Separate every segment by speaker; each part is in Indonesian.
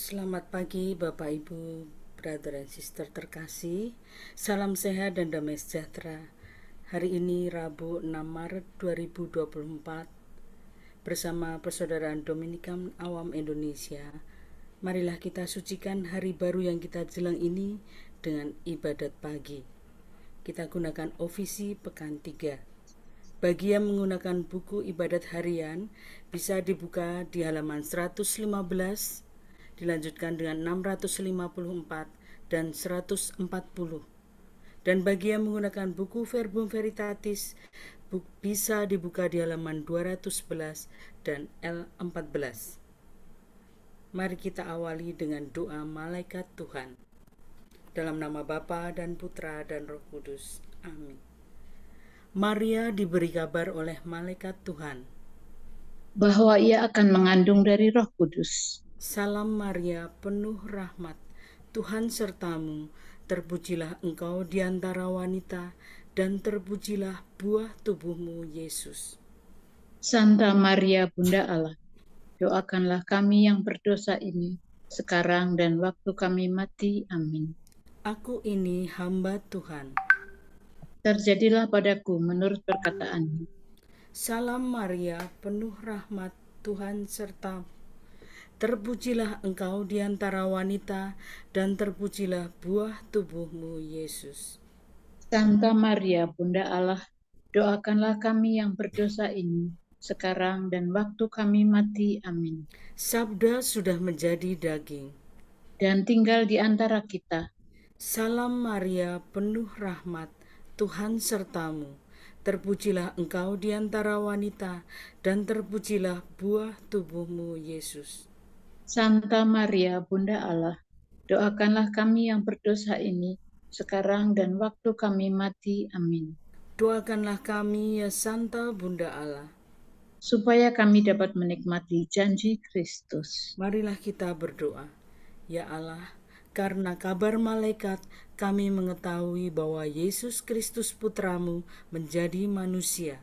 Speaker 1: Selamat pagi Bapak Ibu, Brother and Sister terkasih. Salam sehat dan damai sejahtera. Hari ini Rabu 6 Maret 2024 bersama Persaudaraan Dominikan Awam Indonesia. Marilah kita sucikan hari baru yang kita jelang ini dengan ibadat pagi. Kita gunakan ofisi pekan 3. Bagi yang menggunakan buku ibadat harian, bisa dibuka di halaman 115, dilanjutkan dengan 654 dan 140. Dan bagi yang menggunakan buku Verbum Veritatis, bisa dibuka di halaman 211 dan L14. Mari kita awali dengan doa malaikat Tuhan. Dalam nama Bapa dan Putra dan Roh Kudus. Amin. Maria diberi kabar oleh malaikat Tuhan
Speaker 2: bahwa ia akan mengandung dari Roh Kudus.
Speaker 1: Salam Maria, penuh rahmat, Tuhan sertamu, terpujilah engkau di antara wanita, dan terpujilah buah tubuhmu, Yesus.
Speaker 2: Santa Maria Bunda Allah, doakanlah kami yang berdosa ini, sekarang dan waktu kami mati. Amin.
Speaker 1: Aku ini hamba Tuhan.
Speaker 2: Terjadilah padaku menurut perkataanmu.
Speaker 1: Salam Maria, penuh rahmat, Tuhan sertamu. Terpujilah engkau di antara wanita, dan terpujilah buah tubuhmu, Yesus.
Speaker 2: Santa Maria Bunda Allah, doakanlah kami yang berdosa ini, sekarang dan waktu kami mati. Amin.
Speaker 1: Sabda sudah menjadi daging
Speaker 2: dan tinggal di antara kita.
Speaker 1: Salam Maria, penuh rahmat, Tuhan sertamu. Terpujilah engkau di antara wanita, dan terpujilah buah tubuhmu, Yesus.
Speaker 2: Santa Maria Bunda Allah, doakanlah kami yang berdosa ini, sekarang dan waktu kami mati. Amin.
Speaker 1: Doakanlah kami, ya Santa Bunda Allah,
Speaker 2: supaya kami dapat menikmati janji Kristus.
Speaker 1: Marilah kita berdoa. Ya Allah, karena kabar malaikat kami mengetahui bahwa Yesus Kristus Putramu menjadi manusia.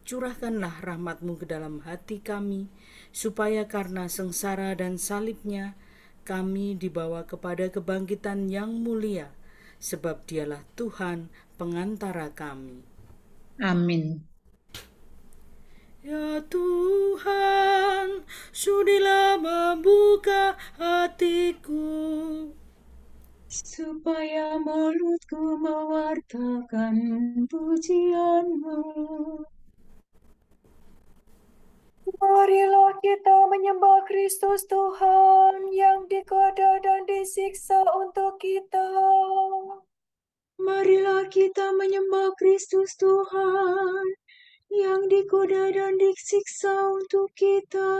Speaker 1: Curahkanlah rahmat-Mu ke dalam hati kami, supaya karena sengsara dan salibnya, kami dibawa kepada kebangkitan yang mulia, sebab Dialah Tuhan pengantara kami.
Speaker 2: Amin.
Speaker 1: Ya Tuhan, sudilah membuka hatiku,
Speaker 2: supaya mulutku mewartakan pujian-Mu.
Speaker 3: Marilah kita menyembah Kristus Tuhan yang digoda dan disiksa untuk kita.
Speaker 2: Marilah kita menyembah Kristus Tuhan yang digoda dan disiksa untuk kita.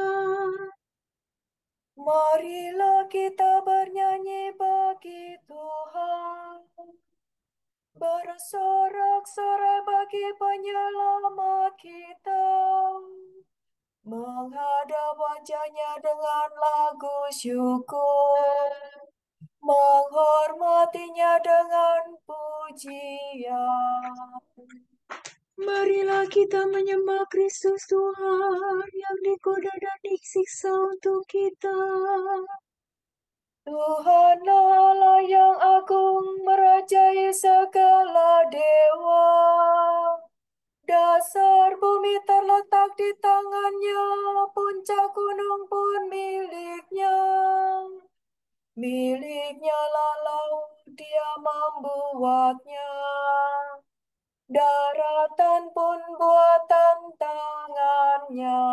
Speaker 3: Marilah kita bernyanyi bagi Tuhan, bersorak-sorai bagi penyelamat kita, menghadap wajahnya dengan lagu syukur, menghormatinya dengan pujian.
Speaker 2: Marilah kita menyembah Kristus Tuhan yang digoda dan disiksa untuk kita.
Speaker 3: Tuhan Allah yang agung merajai segala dewa. Dasar bumi terletak di tangannya, puncak gunung pun miliknya. Miliknya lah laut, dia membuatnya. Daratan pun buatan tangannya.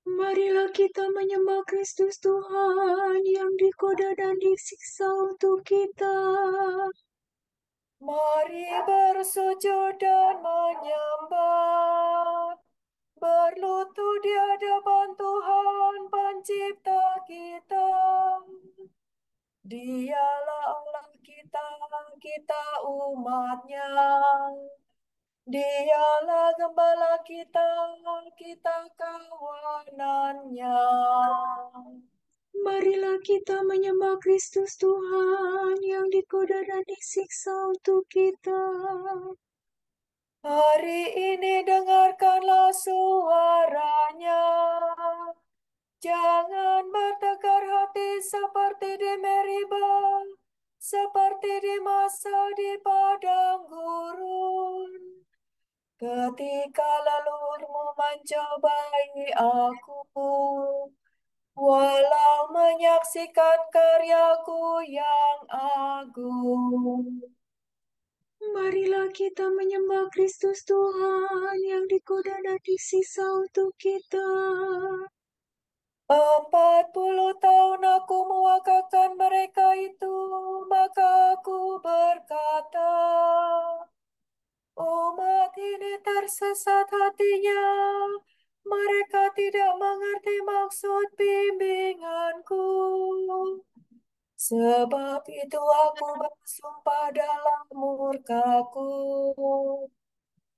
Speaker 2: Marilah kita menyembah Kristus Tuhan yang digoda dan disiksa untuk kita.
Speaker 3: Mari bersujud dan menyembah, berlutut di hadapan Tuhan pencipta kita. Dialah Allah kita, kita umatnya. Dialah gembala kita, kita kawanannya.
Speaker 2: Marilah kita menyembah Kristus Tuhan yang digoda dan disiksa untuk kita.
Speaker 3: Hari ini dengarkanlah suaranya. Jangan bertegar ketika leluhurmu mencobai aku, walau menyaksikan karyaku yang agung.
Speaker 4: Marilah kita menyembah Kristus Tuhan yang dikuda dan disiksa untuk kita.
Speaker 3: 40 tahun aku mewakilkan mereka itu, maka aku berkata, umat ini tersesat hatinya, mereka tidak mengerti maksud bimbinganku. Sebab itu aku bersumpah dalam murkaku,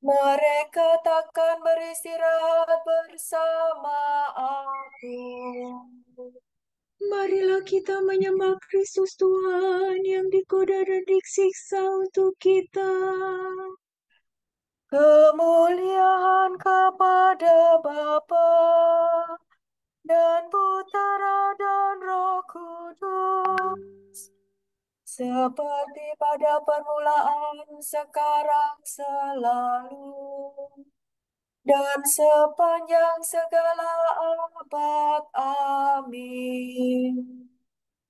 Speaker 3: mereka takkan beristirahat bersama aku.
Speaker 4: Marilah kita menyembah Kristus Tuhan yang dikuda dan disiksa untuk kita.
Speaker 3: Kemuliaan kepada Bapa dan Putera dan Roh Kudus, seperti pada permulaan, sekarang, selalu, dan sepanjang segala abad. Amin.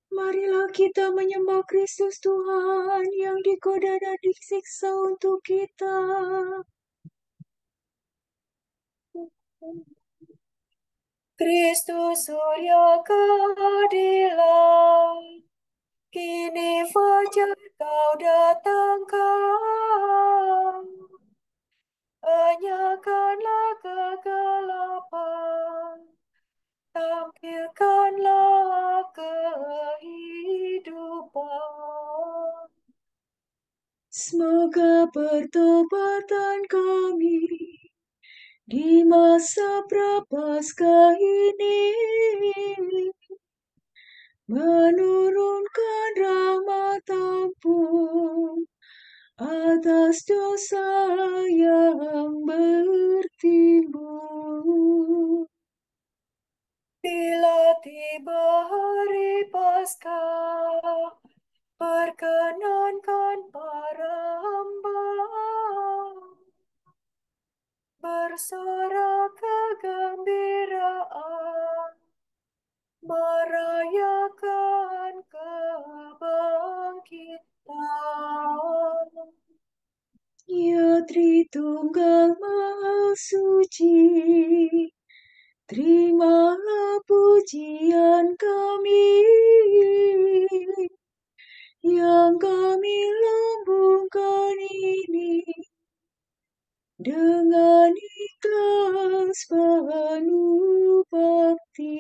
Speaker 4: Marilah kita menyembah Kristus Tuhan yang dikuda dan disiksa untuk kita.
Speaker 3: Kristus Surya keadilan, kini fajar kau datangkan. Enyahkanlah kegelapan, tampilkanlah kehidupan.
Speaker 4: Semoga pertobatan kami di masa prapaskah ini menurunkan rahmat ampun atas dosa yang bertimbun.
Speaker 3: Bila tiba hari Paskah, perkenankan para hamba bersorak kegembiraan, merayakan kebangkitan.
Speaker 4: Ya Tritunggal Maha Suci, terimalah pujian kami yang kami lambungkan ini dengan ikhlas penuh bakti.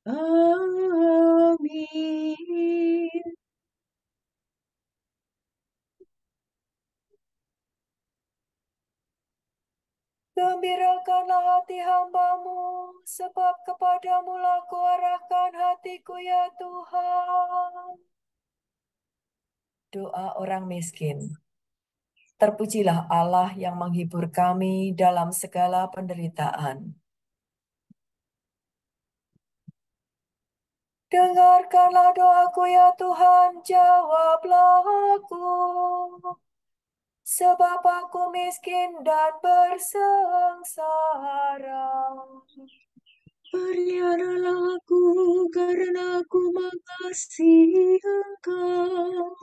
Speaker 4: Amin.
Speaker 3: Gembirakanlah hati hamba-Mu, sebab kepadamu lah kuarahkan hatiku ya Tuhan. Doa orang miskin. Terpujilah Allah yang menghibur kami dalam segala penderitaan. Dengarkanlah doaku ya Tuhan, jawablah aku. Sebab aku miskin dan bersengsara.
Speaker 4: Perlianalah aku karena aku mengasihi Engkau.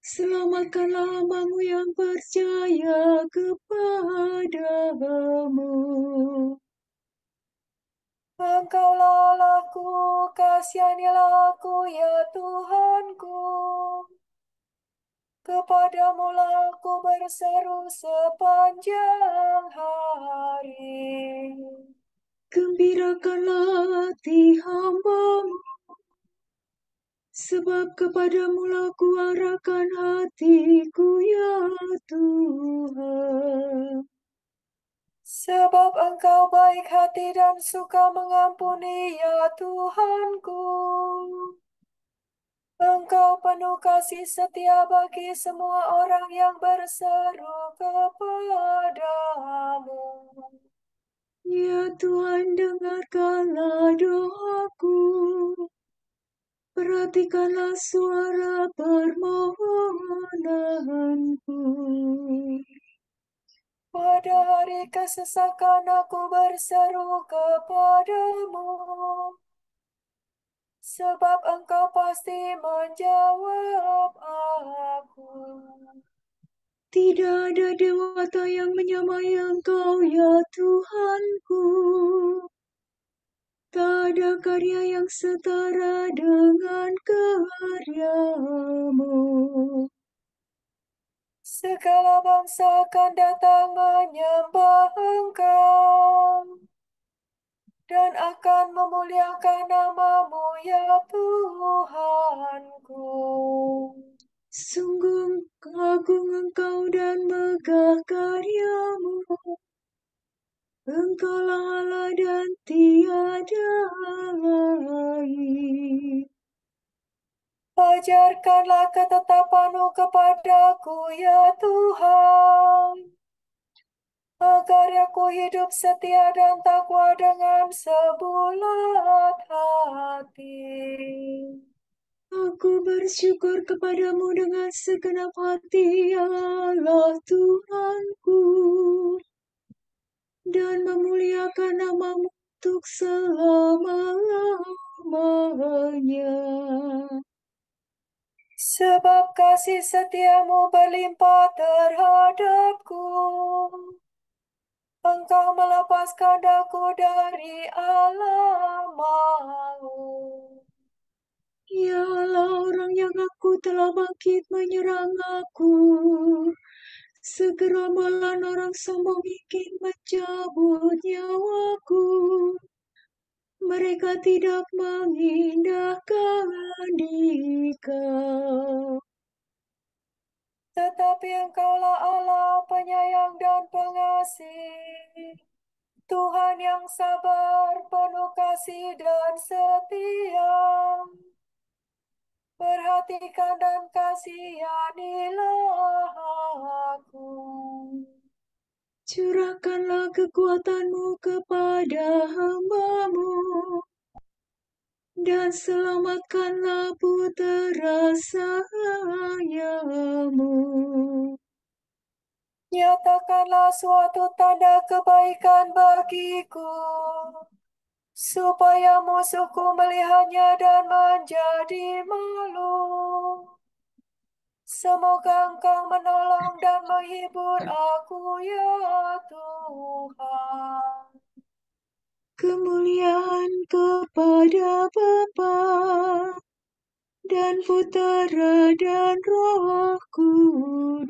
Speaker 4: Selamatkanlah hamba-Mu yang percaya kepadamu.
Speaker 3: Engkaulah Allahku, kasihanilah aku ya Tuhanku. Kepadamu lah aku berseru sepanjang hari.
Speaker 4: Gembirakanlah hati hamba-Mu, sebab kepadamu lah kuarahkan hatiku ya Tuhan.
Speaker 3: Sebab Engkau baik hati dan suka mengampuni ya Tuhanku. Engkau penuh kasih setia bagi semua orang yang berseru kepadamu.
Speaker 4: Ya Tuhan, dengarkanlah doaku. perhatikanlah suara permohonanku.
Speaker 3: Pada hari kesesakan aku berseru kepadamu, sebab Engkau pasti menjawab aku.
Speaker 4: Tidak ada dewata yang menyamai Engkau, ya Tuhanku. Tak ada karya yang setara dengan karyamu.
Speaker 3: Segala bangsa akan datang menyembah Engkau dan akan memuliakan nama-Mu, ya Tuhanku.
Speaker 4: Sungguh agung Engkau dan megah karyamu. Engkaulah Allah dan tiada lain.
Speaker 3: Ajarkanlah ketetapan-Mu kepadaku, ya Tuhan, agar aku hidup setia dan takwa dengan sebulat hati.
Speaker 4: Aku bersyukur kepadamu dengan segenap hati, ya Allah Tuhanku, dan memuliakan nama-Mu untuk selama-lamanya.
Speaker 3: Sebab kasih setia-Mu berlimpah terhadapku. Engkau melepaskan aku dari alam maut.
Speaker 4: Ya Allah, orang yang aku telah bangkit menyerang aku. Segerombolan orang sombong ingin mencabut nyawaku. Mereka tidak mengindahkan Dikau.
Speaker 3: Tetapi Engkaulah Allah penyayang dan pengasih, Tuhan yang sabar, penuh kasih dan setia. Perhatikan dan kasihanilah aku.
Speaker 4: Curahkanlah kekuatan-Mu kepada hamba-Mu, dan selamatkanlah putera sayanganmu.
Speaker 3: Nyatakanlah suatu tanda kebaikan bagiku, supaya musuhku melihatnya dan menjadi malu. Semoga Engkau menolong dan menghibur aku, ya Tuhan.
Speaker 4: Kemuliaan kepada Bapa dan Putera dan Roh Kudus.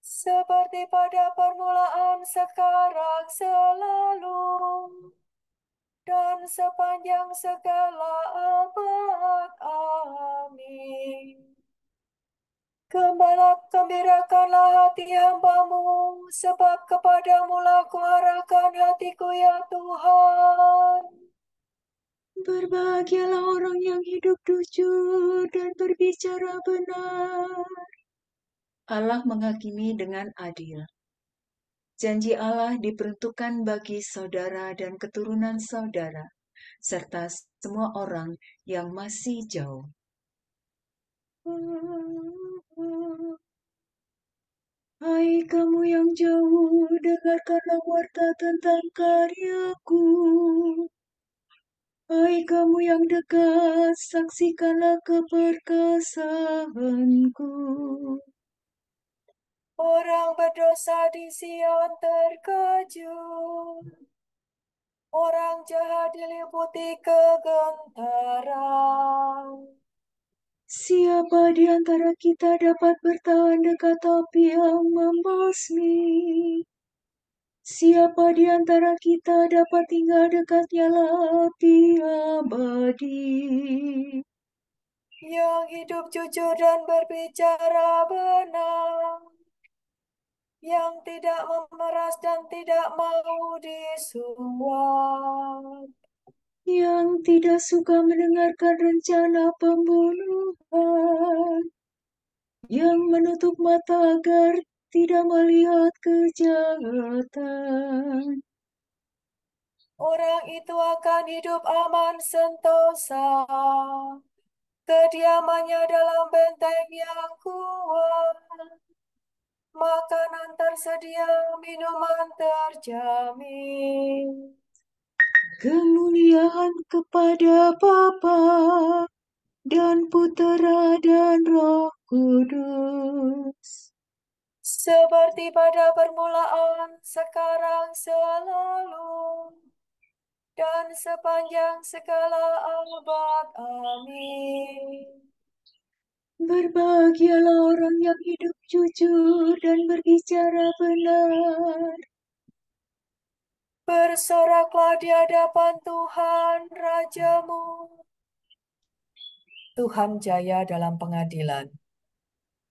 Speaker 3: Seperti pada permulaan, sekarang, selalu, dan sepanjang segala abad. Amin. Gembirakanlah hati hamba-Mu, sebab kepadamu-lah kuarahkan hatiku, ya Tuhan.
Speaker 4: Berbahagialah orang yang hidup jujur dan berbicara benar. Allah menghakimi dengan adil. Janji Allah diperuntukkan bagi saudara dan keturunan saudara, serta semua orang yang masih jauh. Hai kamu yang jauh, dengarkanlah warta tentang karyaku. Hai kamu yang dekat, saksikanlah keperkasaanku.
Speaker 3: Orang berdosa di Sion terkejut, orang jahat diliputi kegentaran.
Speaker 4: Siapa di antara kita dapat bertahan dekat api yang membasmi? Siapa di antara kita dapat tinggal dekat nyala api abadi?
Speaker 3: Yang hidup jujur dan berbicara benar, yang tidak memeras dan tidak mau disuap,
Speaker 4: Yang tidak suka mendengarkan rencana pembunuhan, yang menutup mata agar tidak melihat kejahatan.
Speaker 3: orang itu akan hidup aman sentosa. Kediamannya dalam benteng yang kuat. Makanan tersedia, minuman terjamin.
Speaker 4: Kemuliaan kepada Bapa dan Putera dan Roh Kudus.
Speaker 3: Seperti pada permulaan, sekarang, selalu, dan sepanjang segala abad. Amin.
Speaker 4: Berbahagialah orang yang hidup jujur dan berbicara benar.
Speaker 3: Bersoraklah di hadapan Tuhan, Rajamu. Tuhan jaya dalam pengadilan.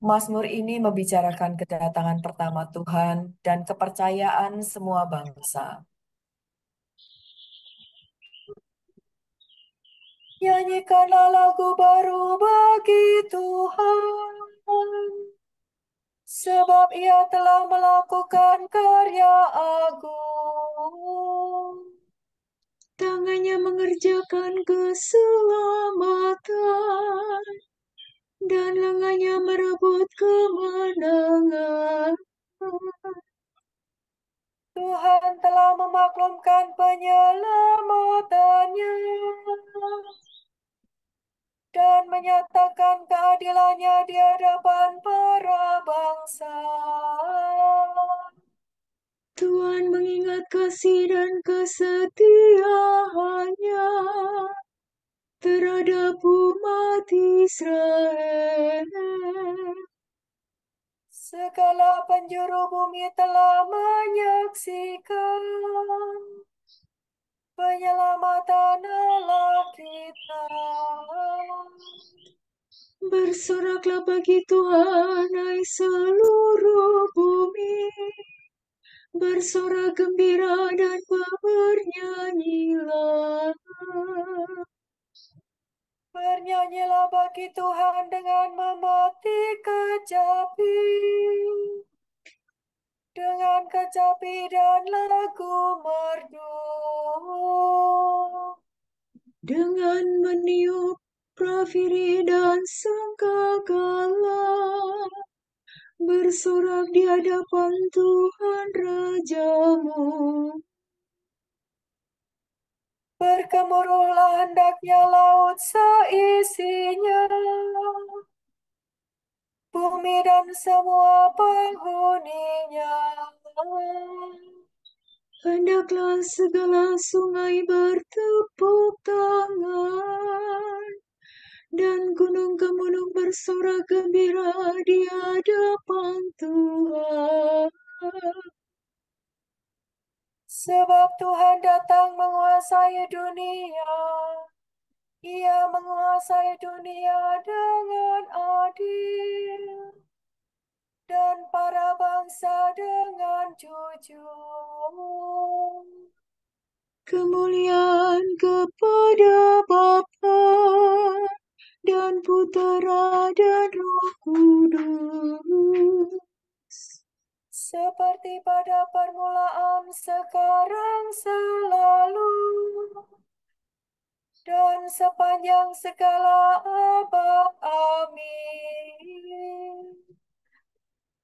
Speaker 3: Mazmur ini membicarakan kedatangan pertama Tuhan dan kepercayaan semua bangsa. Nyanyikanlah lagu baru bagi Tuhan, sebab Ia telah melakukan karya agung.
Speaker 4: Tangannya mengerjakan keselamatan, dan lengannya merebut kemenangan.
Speaker 3: Tuhan telah memaklumkan penyelamatannya dan menyatakan keadilannya di hadapan para bangsa.
Speaker 4: Tuhan mengingat kasih dan kesetiaannya terhadap umat Israel.
Speaker 3: Segala penjuru bumi telah menyaksikan penyelamatan Allah kita.
Speaker 4: Bersoraklah bagi Tuhan, hai seluruh bumi. Bersorak gembira dan bernyanyilah.
Speaker 3: Bernyanyilah bagi Tuhan dengan memetik kecapi, dengan kecapi dan lagu merdu,
Speaker 4: Dengan meniup praviri dan sangkakala, bersorak di hadapan Tuhan Rajamu.
Speaker 3: bergemuruhlah hendaknya laut seisinya, bumi dan semua penghuninya.
Speaker 4: Hendaklah segala sungai bertepuk tangan, dan gunung-gunung bersorak gembira di hadapan Tuhan.
Speaker 3: Sebab Tuhan datang menguasai dunia. Ia menguasai dunia dengan adil, dan para bangsa dengan jujur.
Speaker 4: Kemuliaan kepada Bapa dan Putera dan Roh Kudus.
Speaker 3: Seperti pada permulaan, sekarang, selalu, dan sepanjang segala abad. Amin.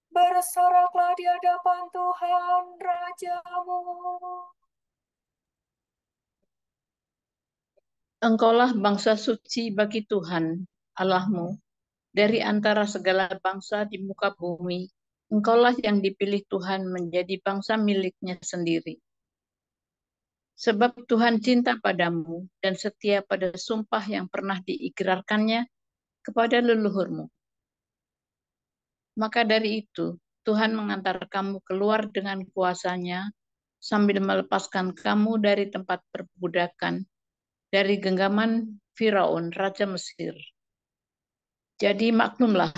Speaker 3: Bersoraklah di hadapan Tuhan, Rajamu.
Speaker 2: Engkaulah bangsa suci bagi Tuhan, Allahmu, dari antara segala bangsa di muka bumi. Engkaulah yang dipilih Tuhan menjadi bangsa miliknya sendiri. Sebab Tuhan cinta padamu dan setia pada sumpah yang pernah diikrarkannya kepada leluhurmu. Maka dari itu, Tuhan mengantar kamu keluar dengan kuasa-Nya sambil melepaskan kamu dari tempat perbudakan, dari genggaman Firaun, Raja Mesir. Jadi maklumlah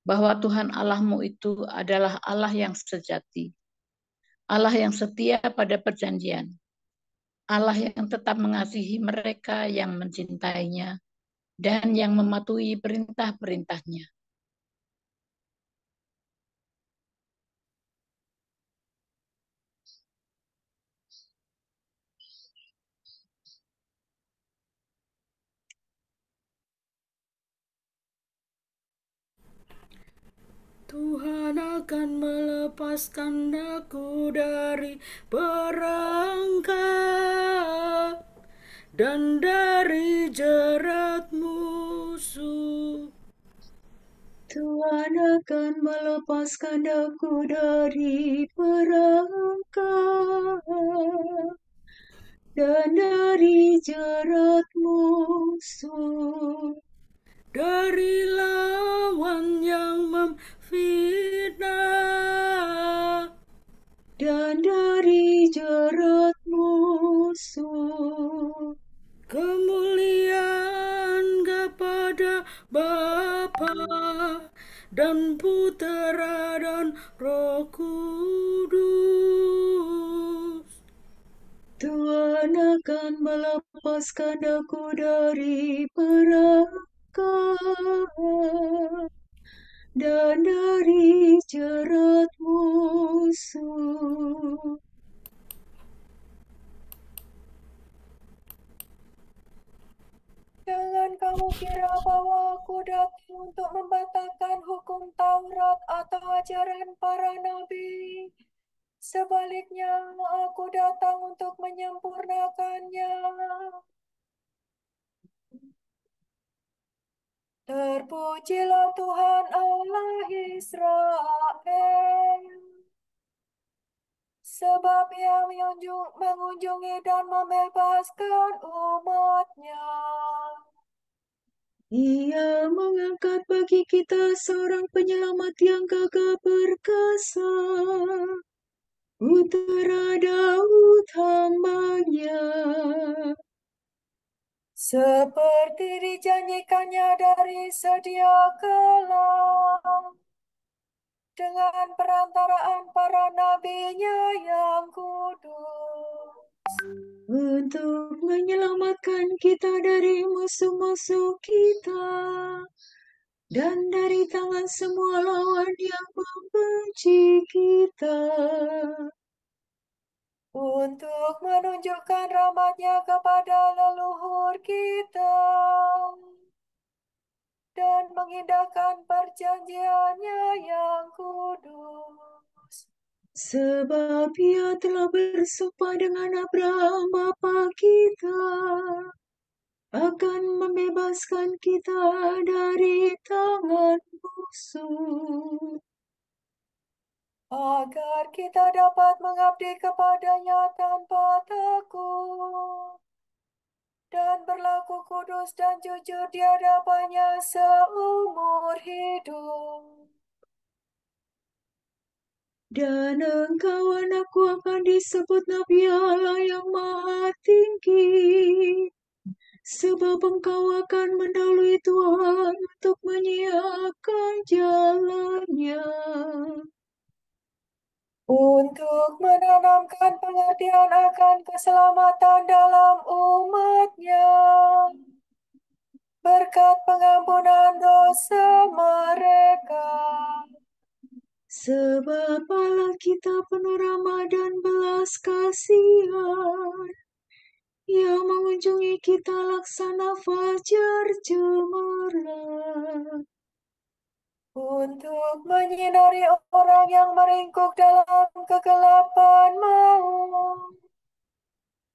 Speaker 2: bahwa Tuhan Allahmu itu adalah Allah yang sejati, Allah yang setia pada perjanjian, Allah yang tetap mengasihi mereka yang mencintainya dan yang mematuhi perintah-perintahnya.
Speaker 1: akan melepaskan aku dari perangkap dan dari jerat musuh.
Speaker 4: Tuhan akan melepaskan aku dari perangkap dan dari jerat musuh,
Speaker 1: dari lawan yang memfitnah,
Speaker 4: dan dari jerat musuh.
Speaker 1: kemuliaan kepada Bapa dan Putera dan Roh Kudus.
Speaker 4: Tuhan akan melepaskan aku dari perangkap dan dari jerat musuh.
Speaker 3: Jangan kamu kira bahwa aku datang untuk membatalkan hukum Taurat atau ajaran para nabi. Sebaliknya, aku datang untuk menyempurnakannya. Terpujilah Tuhan Allah Israel, sebab Ia mengunjungi dan membebaskan umat-Nya.
Speaker 4: Ia mengangkat bagi kita seorang penyelamat yang gagah perkasa, Putera Daud hamba-Nya.
Speaker 3: Seperti dijanjikannya dari sedia kala, dengan perantaraan para nabi-Nya yang kudus.
Speaker 4: Untuk menyelamatkan kita dari musuh-musuh kita dan dari tangan semua lawan yang membenci kita,
Speaker 3: Untuk menunjukkan rahmat-Nya kepada leluhur kita dan mengindahkan perjanjian-Nya yang kudus.
Speaker 4: sebab Ia telah bersumpah dengan Abraham bapa kita akan membebaskan kita dari tangan musuh,
Speaker 3: Agar kita dapat mengabdi kepada-Nya tanpa takut dan berlaku kudus dan jujur di hadapan-Nya seumur hidup.
Speaker 4: dan engkau anakku akan disebut Nabi Allah yang Maha Tinggi, sebab engkau akan mendahului Tuhan untuk menyiapkan jalannya,
Speaker 3: Untuk menanamkan pengertian akan keselamatan dalam umat-Nya, berkat pengampunan dosa mereka.
Speaker 4: sebab Allah kita penuh rahmat dan belas kasihan. Ia mengunjungi kita laksana fajar cemerlang,
Speaker 3: Untuk menyinari orang yang meringkuk dalam kegelapan maut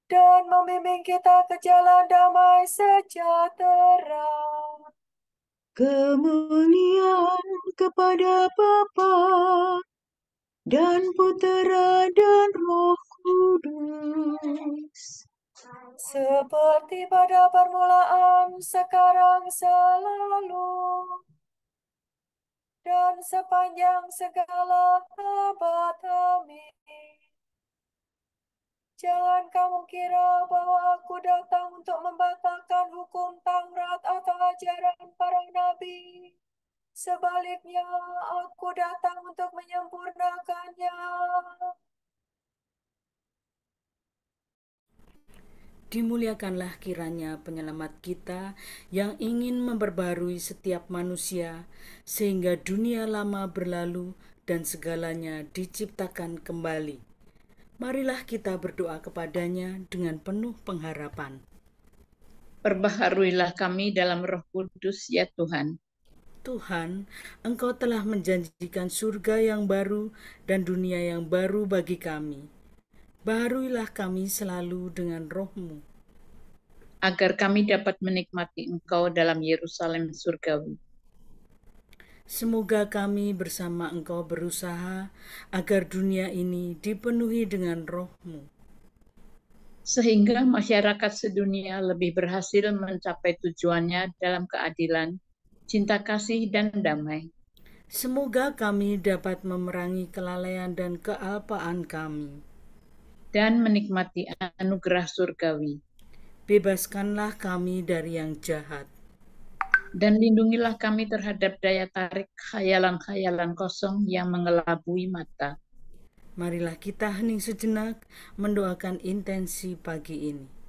Speaker 3: dan membimbing kita ke jalan damai sejahtera.
Speaker 4: kemuliaan kepada Bapa dan Putera dan Roh Kudus,
Speaker 3: Seperti pada permulaan, sekarang, selalu, dan sepanjang segala abad. Amin. Jangan kamu kira bahwa aku datang untuk membatalkan hukum Taurat atau ajaran para nabi. Sebaliknya, aku datang untuk menyempurnakannya.
Speaker 1: Dimuliakanlah kiranya penyelamat kita yang ingin memperbarui setiap manusia, sehingga dunia lama berlalu dan segalanya diciptakan kembali. Marilah kita berdoa kepadanya dengan penuh pengharapan.
Speaker 2: Perbaharuilah kami dalam Roh Kudus, ya Tuhan,
Speaker 1: Tuhan, Engkau telah menjanjikan surga yang baru dan dunia yang baru bagi kami. Baharuilah kami selalu dengan roh-Mu,
Speaker 2: agar kami dapat menikmati Engkau dalam Yerusalem surgawi.
Speaker 1: Semoga kami bersama Engkau berusaha agar dunia ini dipenuhi dengan roh-Mu,
Speaker 2: Sehingga masyarakat sedunia lebih berhasil mencapai tujuannya dalam keadilan, cinta kasih, dan damai.
Speaker 1: Semoga kami dapat memerangi kelalaian dan kealpaan kami.
Speaker 2: Dan menikmati anugerah surgawi.
Speaker 1: Bebaskanlah kami dari yang jahat.
Speaker 2: Dan lindungilah kami terhadap daya tarik khayalan-khayalan kosong yang mengelabui mata.
Speaker 1: Marilah kita hening sejenak mendoakan intensi pagi ini.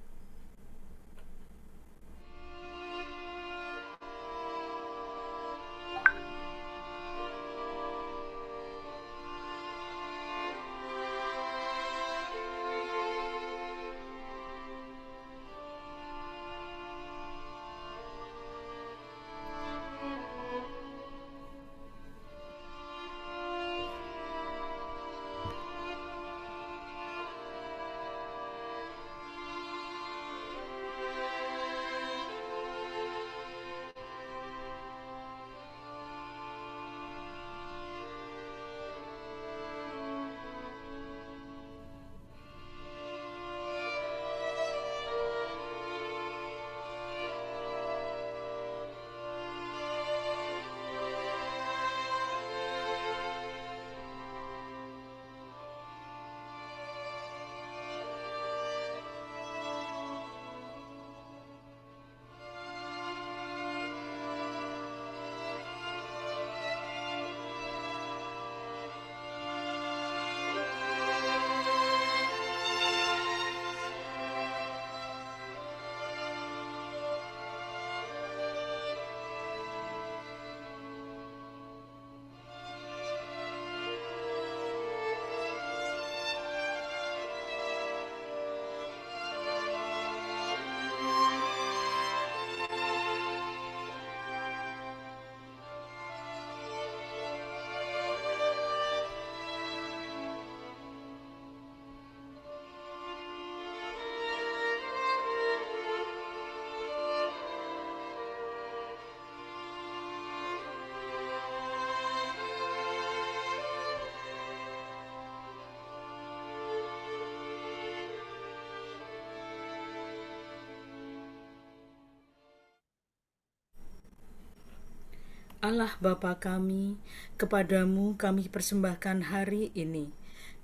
Speaker 1: Allah Bapa kami, kepadamu kami persembahkan hari ini.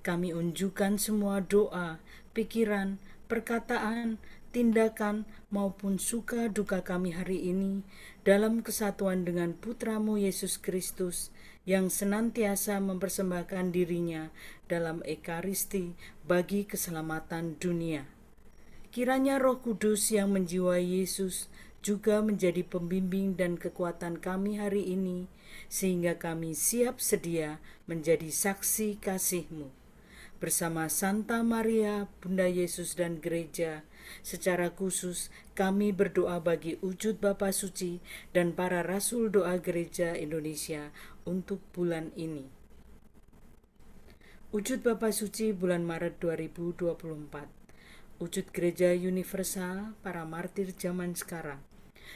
Speaker 1: Kami unjukkan semua doa, pikiran, perkataan, tindakan, maupun suka duka kami hari ini dalam kesatuan dengan Putramu Yesus Kristus yang senantiasa mempersembahkan dirinya dalam Ekaristi bagi keselamatan dunia. Kiranya Roh Kudus yang menjiwai Yesus juga menjadi pembimbing dan kekuatan kami hari ini, sehingga kami siap sedia menjadi saksi kasih-Mu. Bersama Santa Maria, Bunda Yesus dan Gereja, secara khusus kami berdoa bagi wujud Bapa Suci dan para Rasul Doa Gereja Indonesia untuk bulan ini. Wujud Bapa Suci bulan Maret 2024. Wujud Gereja Universal para martir zaman sekarang.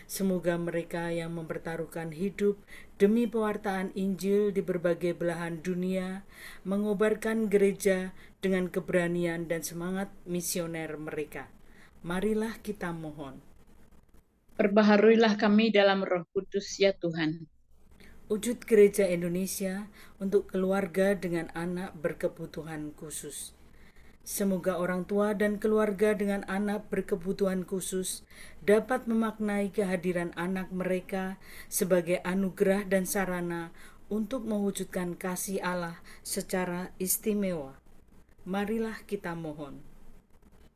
Speaker 1: Semoga mereka yang mempertaruhkan hidup demi pewartaan Injil di berbagai belahan dunia mengobarkan gereja dengan keberanian dan semangat misioner mereka. Marilah kita mohon.
Speaker 2: Perbaharuilah kami dalam Roh Kudus ya Tuhan.
Speaker 1: Wujud Gereja Indonesia untuk keluarga dengan anak berkebutuhan khusus. Semoga orang tua dan keluarga dengan anak berkebutuhan khusus dapat memaknai kehadiran anak mereka sebagai anugerah dan sarana untuk mewujudkan kasih Allah secara istimewa. Marilah kita mohon.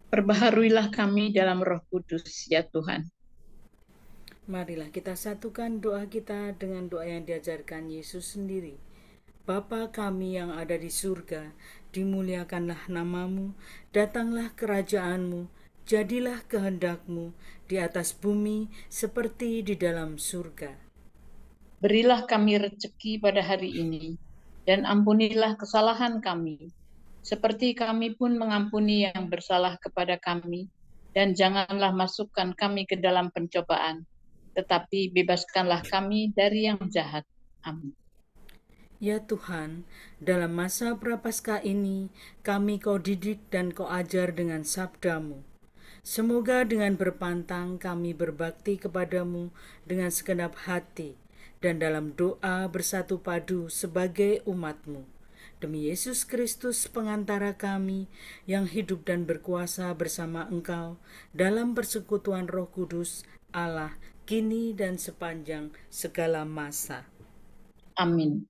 Speaker 2: Perbaharuilah kami dalam Roh Kudus ya Tuhan.
Speaker 1: Marilah kita satukan doa kita dengan doa yang diajarkan Yesus sendiri. Bapa kami yang ada di surga, dimuliakanlah namamu, datanglah kerajaanmu, jadilah kehendak-Mu di atas bumi seperti di dalam surga.
Speaker 2: Berilah kami rezeki pada hari ini, dan ampunilah kesalahan kami, seperti kami pun mengampuni yang bersalah kepada kami, dan janganlah masukkan kami ke dalam pencobaan, tetapi bebaskanlah kami dari yang jahat. Amin.
Speaker 1: Ya Tuhan, dalam masa prapaskah ini, kami Kau didik dan Kau ajar dengan sabda-Mu. Semoga dengan berpantang kami berbakti kepadamu dengan segenap hati, dan dalam doa bersatu padu sebagai umat-Mu. Demi Yesus Kristus pengantara kami, yang hidup dan berkuasa bersama Engkau, dalam persekutuan Roh Kudus, Allah, kini dan sepanjang segala masa.
Speaker 2: Amin.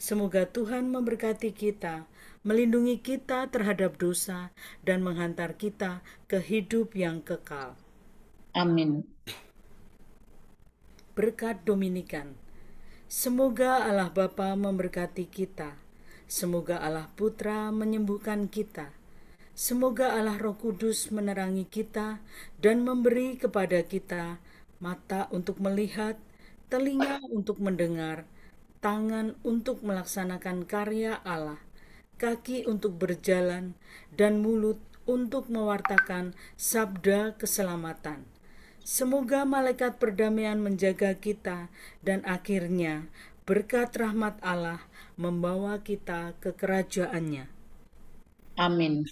Speaker 1: Semoga Tuhan memberkati kita, melindungi kita terhadap dosa, dan menghantar kita ke hidup yang kekal.
Speaker 2: Amin.
Speaker 1: Berkat Dominikan. Semoga Allah Bapa memberkati kita. Semoga Allah Putra menyembuhkan kita. Semoga Allah Roh Kudus menerangi kita dan memberi kepada kita mata untuk melihat, telinga untuk mendengar, tangan untuk melaksanakan karya Allah, kaki untuk berjalan, dan mulut untuk mewartakan sabda keselamatan. Semoga malaikat perdamaian menjaga kita, dan akhirnya berkat rahmat Allah membawa kita ke kerajaannya.
Speaker 2: Amin.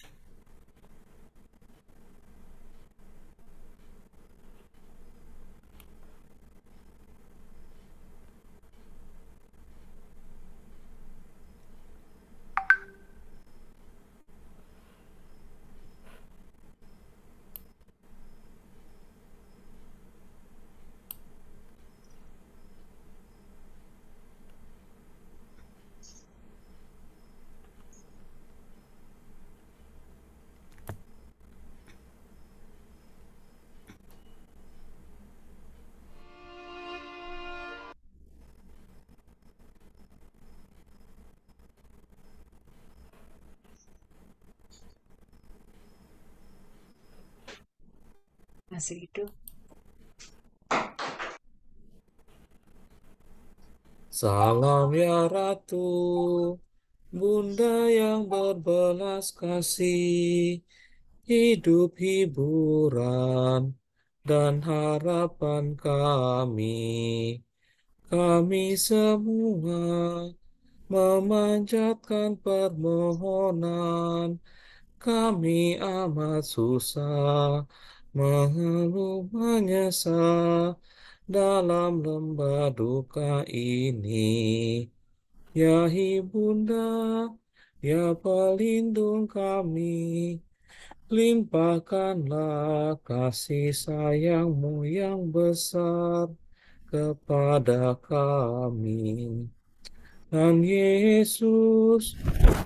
Speaker 4: Masih hidup.
Speaker 5: Salam ya Ratu, Bunda yang berbelas kasih, hidup hiburan dan harapan kami. Kami semua memanjatkan permohonan, kami amat susah, mengeluh menyesal dalam lembah duka ini. Ya Ibunda, ya pelindung kami, limpahkanlah kasih sayang-Mu yang besar kepada kami. Dan Yesus,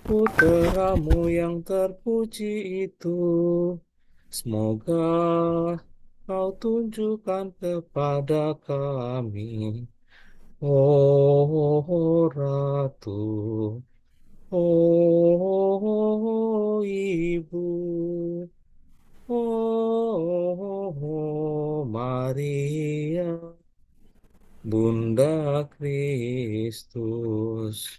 Speaker 5: Putra-Mu yang terpuji itu, semoga Kau tunjukkan kepada kami, oh Ratu, oh Ibu, oh Maria, Bunda Kristus.